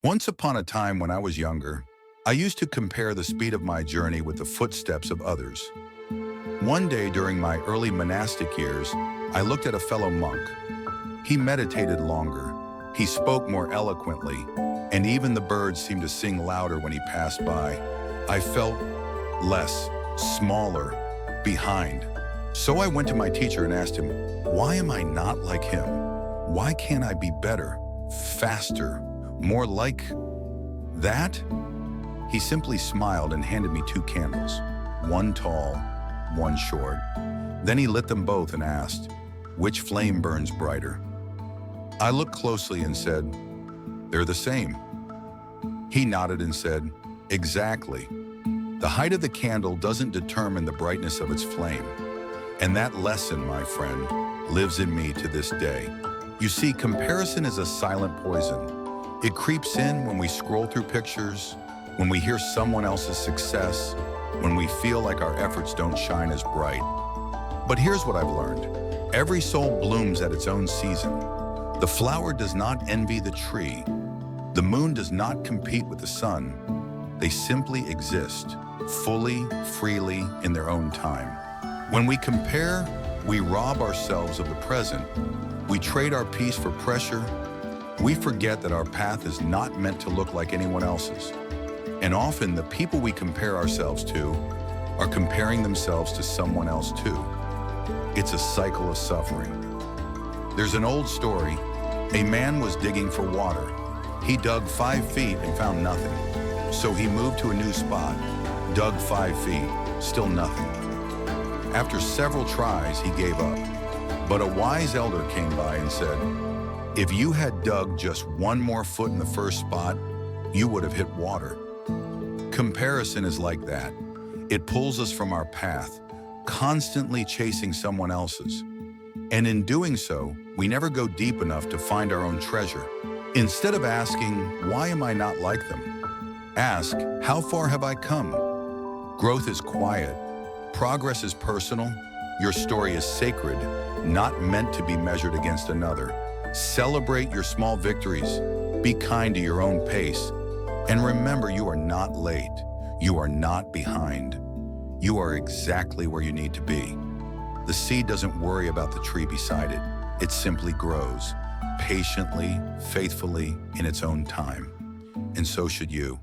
Once upon a time when I was younger, I used to compare the speed of my journey with the footsteps of others. One day during my early monastic years, I looked at a fellow monk. He meditated longer, he spoke more eloquently, and even the birds seemed to sing louder when he passed by. I felt less, smaller, behind. So I went to my teacher and asked him, why am I not like him? Why can't I be better, faster, more like that? He simply smiled and handed me 2 candles, one tall, one short. Then he lit them both and asked, which flame burns brighter? I looked closely and said, they're the same. He nodded and said, exactly. The height of the candle doesn't determine the brightness of its flame. And that lesson, my friend, lives in me to this day. You see, comparison is a silent poison. It creeps in when we scroll through pictures, when we hear someone else's success, when we feel like our efforts don't shine as bright. But here's what I've learned. Every soul blooms at its own season. The flower does not envy the tree. The moon does not compete with the sun. They simply exist, fully, freely, in their own time. When we compare, we rob ourselves of the present. We trade our peace for pressure. We forget that our path is not meant to look like anyone else's. And often the people we compare ourselves to are comparing themselves to someone else too. It's a cycle of suffering. There's an old story. A man was digging for water. He dug 5 feet and found nothing. So he moved to a new spot, dug 5 feet, still nothing. After several tries, he gave up. But a wise elder came by and said, if you had dug just 1 more foot in the first spot, you would have hit water. Comparison is like that. It pulls us from our path, constantly chasing someone else's. And in doing so, we never go deep enough to find our own treasure. Instead of asking, why am I not like them? Ask, how far have I come? Growth is quiet. Progress is personal. Your story is sacred, not meant to be measured against another. Celebrate your small victories. Be kind to your own pace. And remember, you are not late. You are not behind. You are exactly where you need to be. The seed doesn't worry about the tree beside it. It simply grows, patiently, faithfully, in its own time. And so should you.